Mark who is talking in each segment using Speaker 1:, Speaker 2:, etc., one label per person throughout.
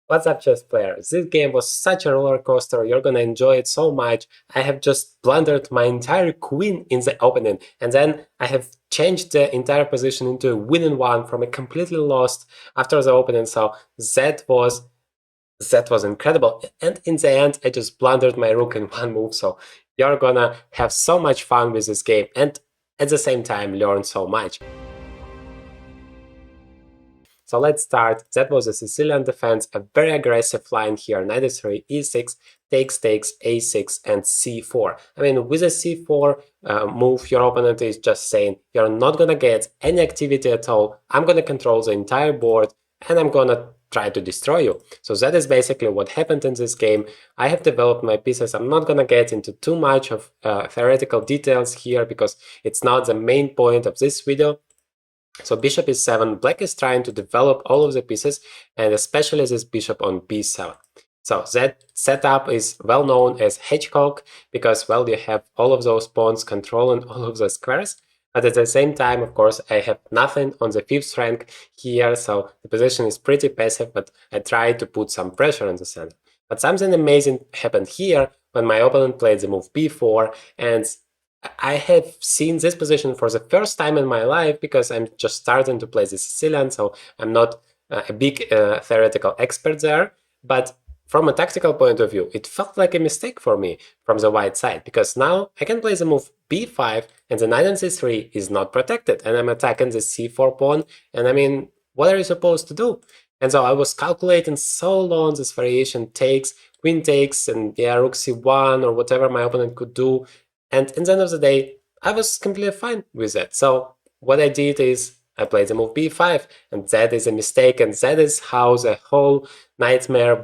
Speaker 1: What's up, chess players? This game was such a roller coaster, you're gonna enjoy it so much. I have just blundered my entire queen in the opening, and then I have changed the entire position into a winning one from a completely lost after the opening, so that was incredible. And in the end, I just blundered my rook in one move, so you're gonna have so much fun with this game and at the same time learn so much. So let's start. That was a Sicilian defense, a very aggressive line here, knight e3, e6, takes, a6, and c4. I mean, with a c4 move, your opponent is just saying, you're not gonna get any activity at all, I'm gonna control the entire board, and I'm gonna try to destroy you. So that is basically what happened in this game. I have developed my pieces. I'm not gonna get into too much of theoretical details here because it's not the main point of this video. So bishop e7, black is trying to develop all of the pieces, and especially this bishop on b7. So that setup is well known as hedgehog because, well, you have all of those pawns controlling all of the squares. But at the same time, of course, I have nothing on the fifth rank here, so the position is pretty passive, but I try to put some pressure in the center. But something amazing happened here when my opponent played the move b4, and I have seen this position for the first time in my life because I'm just starting to play the Sicilian, so I'm not a big theoretical expert there. But from a tactical point of view, it felt like a mistake for me from the white side, because now I can play the move b5 and the knight on c3 is not protected, and I'm attacking the c4 pawn, and I mean, what are you supposed to do? And so I was calculating so long this variation takes, queen takes, and yeah, rook c1 or whatever my opponent could do. And in the end of the day, I was completely fine with that. So what I did is I played the move b5, and that is a mistake, and that is how the whole nightmare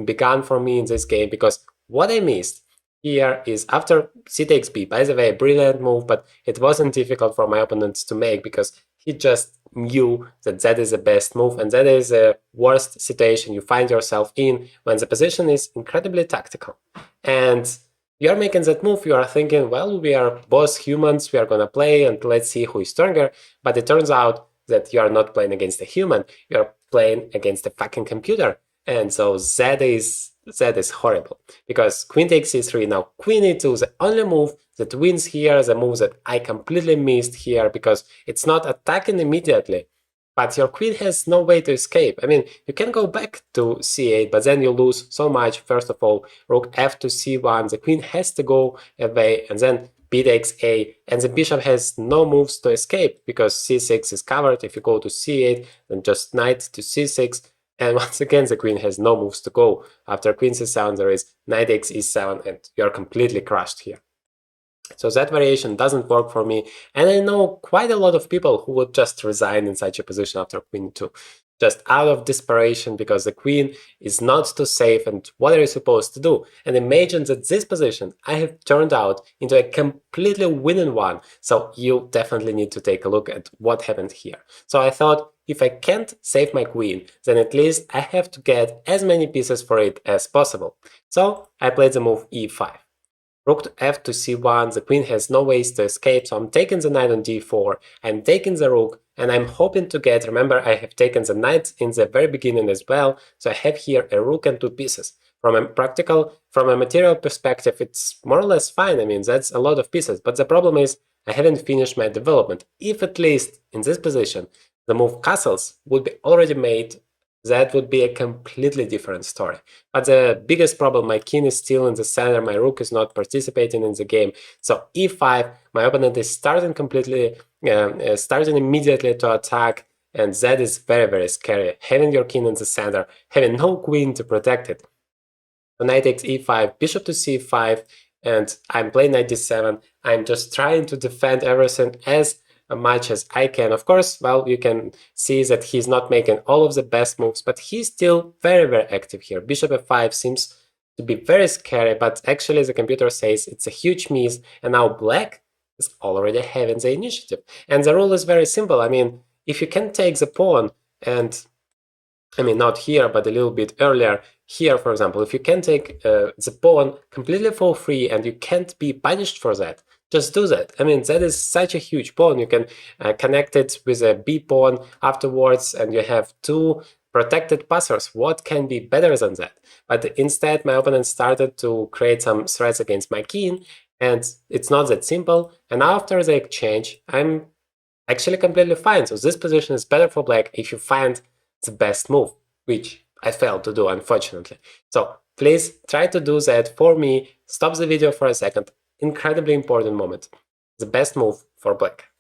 Speaker 1: began for me in this game, because what I missed here is after c takes b, by the way, a brilliant move, but it wasn't difficult for my opponents to make because he just knew that that is the best move, and that is the worst situation you find yourself in when the position is incredibly tactical. And you are making that move, you are thinking, well, we are both humans, we are gonna play and let's see who is stronger. But it turns out that you are not playing against a human, you are playing against a fucking computer. And so that is horrible. Because queen takes c3, now queen e2, the only move that wins here, the move that I completely missed here, because it's not attacking immediately. But your queen has no way to escape. I mean, you can go back to c8, but then you lose so much. First of all, rook f to c1, the queen has to go away, and then b takes a, and the bishop has no moves to escape because c6 is covered. If you go to c8, then just knight to c6, and once again the queen has no moves to go. After queen c7 there is knight takes e7, and you're completely crushed here. So that variation doesn't work for me, and I know quite a lot of people who would just resign in such a position after queen 2, just out of desperation because the queen is not too safe, and what are you supposed to do? And imagine that this position I have turned out into a completely winning one, so you definitely need to take a look at what happened here. So I thought, if I can't save my queen, then at least I have to get as many pieces for it as possible. So I played the move e5. Rook to f to c1, the queen has no ways to escape, so I'm taking the knight on d4, I'm taking the rook, and I'm hoping to get, remember I have taken the knight in the very beginning as well, so I have here a rook and two pieces. From a material perspective, it's more or less fine, I mean, that's a lot of pieces, but the problem is I haven't finished my development. If at least in this position the move castles would be already made, that would be a completely different story. But the biggest problem, my king is still in the center, my rook is not participating in the game. So e5, my opponent is starting immediately to attack, and that is very, very scary. Having your king in the center, having no queen to protect it. So knight takes e5, bishop to c5, and I'm playing knight d7. I'm just trying to defend everything as much as I can. Of course, well, you can see that he's not making all of the best moves, but he's still very, very active here. Bishop f5 seems to be very scary, but actually the computer says it's a huge miss, and now black is already having the initiative. And the rule is very simple. I mean, if you can take the pawn, and I mean, not here, but a little bit earlier, here, for example, if you can take the pawn completely for free and you can't be punished for that, just do that. I mean, that is such a huge pawn. You can connect it with a b pawn afterwards, and you have two protected passers. What can be better than that? But instead, my opponent started to create some threats against my king, and it's not that simple. And after the exchange, I'm actually completely fine. So this position is better for black if you find the best move, which I failed to do, unfortunately. So please try to do that for me. Stop the video for a second. Incredibly important moment. The best move for black.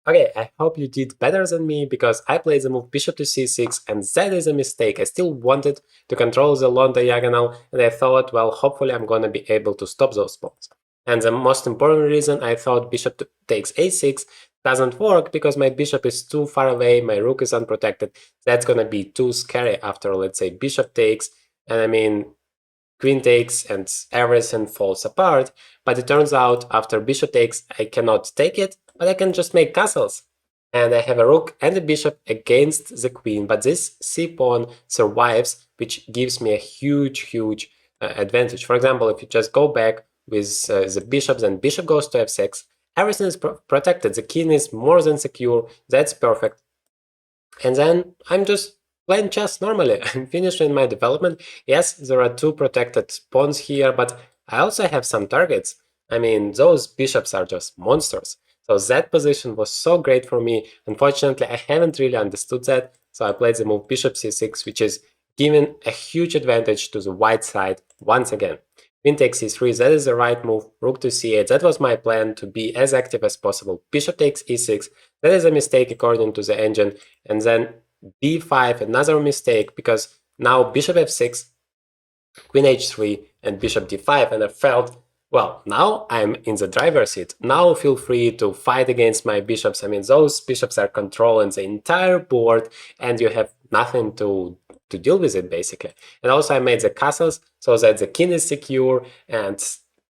Speaker 1: Okay, I hope you did better than me, because I played the move bishop to c6, and that is a mistake. I still wanted to control the long diagonal, and I thought, well, hopefully I'm gonna be able to stop those pawns. And the most important reason I thought bishop takes a6 doesn't work, because my bishop is too far away, my rook is unprotected. That's gonna be too scary after, let's say, bishop takes, and I mean, queen takes and everything falls apart. But it turns out after bishop takes, I cannot take it, but I can just make castles. And I have a rook and a bishop against the queen, but this c-pawn survives, which gives me a huge advantage. For example, if you just go back with the bishop, then bishop goes to f6, everything is protected, the king is more than secure, that's perfect. And then I'm just playing chess normally. I'm finishing my development. Yes, there are two protected pawns here, but I also have some targets. I mean, those bishops are just monsters. So that position was so great for me. Unfortunately, I haven't really understood that, so I played the move bishop c6, which is giving a huge advantage to the white side once again. Queen takes c3, that is the right move. Rook to c8, that was my plan, to be as active as possible. Bishop takes e6, that is a mistake according to the engine. And then b5, another mistake, because now bishop f6, queen h3, and bishop d5, and I felt, well, now I'm in the driver's seat. Now feel free to fight against my bishops. I mean, those bishops are controlling the entire board, and you have nothing to deal with it, basically. And also I made the castles so that the king is secure, and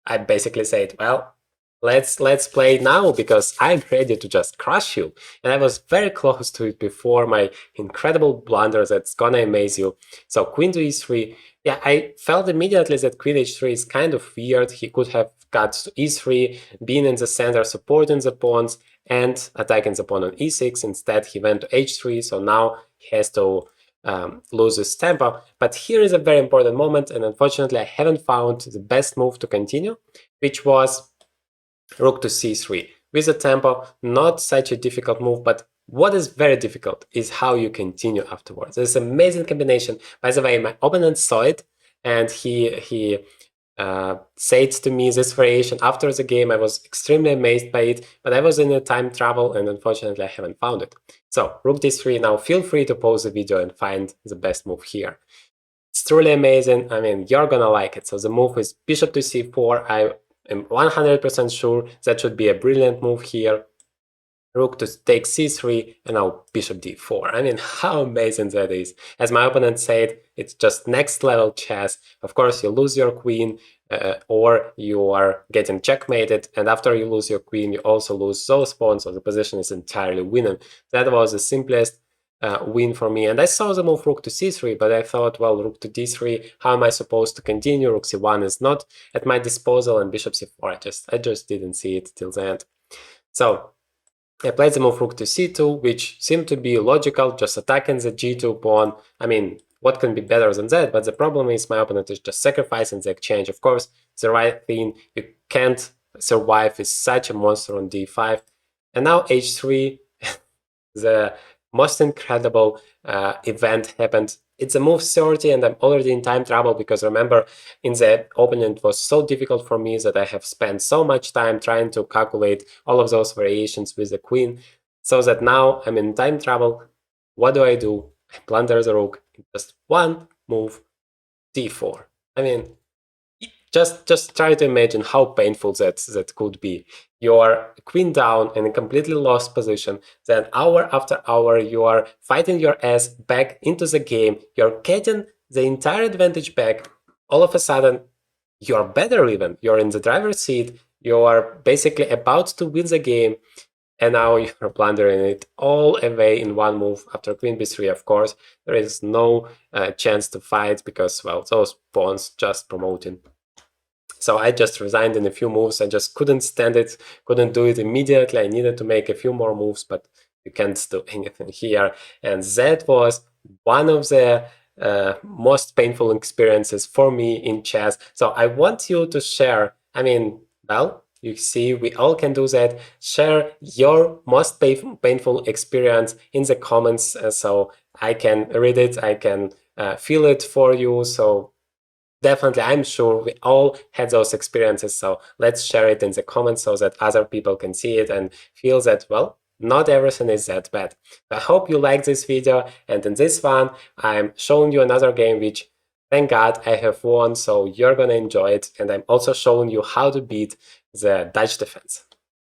Speaker 1: I basically said, well, let's play now, because I'm ready to just crush you. And I was very close to it before my incredible blunder that's gonna amaze you. So queen to e3, yeah, I felt immediately that queen h3 is kind of weird. He could have got to e3, being in the center, supporting the pawns, and attacking the pawn on e6. Instead, he went to h3, so now he has to lose his tempo. But here is a very important moment, and unfortunately I haven't found the best move to continue, which was rook to c3. With the tempo, not such a difficult move, but what is very difficult is how you continue afterwards. This amazing combination. By the way, my opponent saw it, and he said to me this variation after the game. I was extremely amazed by it, but I was in a time travel, and unfortunately I haven't found it. So rook d3, now feel free to pause the video and find the best move here. It's truly amazing. I mean, you're gonna like it. So the move is bishop to c4. I am 100% sure that should be a brilliant move here. Rook to take c3, and now bishop d4. I mean, how amazing that is. As my opponent said, it's just next level chess. Of course, you lose your queen, or you are getting checkmated, and after you lose your queen, you also lose those pawns, so the position is entirely winning. That was the simplest win for me. And I saw the move rook to c3, but I thought, well, rook to d3, how am I supposed to continue? Rook c1 is not at my disposal, and bishop c4, I just didn't see it till the end. So I played the move rook to c2, which seemed to be logical, just attacking the g2 pawn. I mean, what can be better than that? But the problem is my opponent is just sacrificing the exchange. Of course, the right thing, you can't survive with such a monster on d5. And now h3, the most incredible event happened. It's a move 30, and I'm already in time travel, because remember, in the opening it was so difficult for me that I have spent so much time trying to calculate all of those variations with the queen, so that now I'm in time travel. What do? I blunder the rook in just one move, d4. I mean, just try to imagine how painful that could be. You are queen down in a completely lost position, then hour after hour you are fighting your ass back into the game, you're getting the entire advantage back. All of a sudden, you're better even, you're in the driver's seat, you are basically about to win the game, and now you're blundering it all away in one move after queen b3. Of course, there is no chance to fight, because, well, those pawns just promoting. So I just resigned in a few moves. I just couldn't stand it, couldn't do it immediately. I needed to make a few more moves, but you can't do anything here. And that was one of the most painful experiences for me in chess. So I want you to share, I mean, well, you see, we all can do that. Share your most painful experience in the comments so I can read it, I can feel it for you. So definitely, I'm sure we all had those experiences. So let's share it in the comments so that other people can see it and feel that, well, not everything is that bad. I hope you like this video. And in this one, I'm showing you another game which, thank God, I have won. So you're going to enjoy it. And I'm also showing you how to beat the Dutch defense.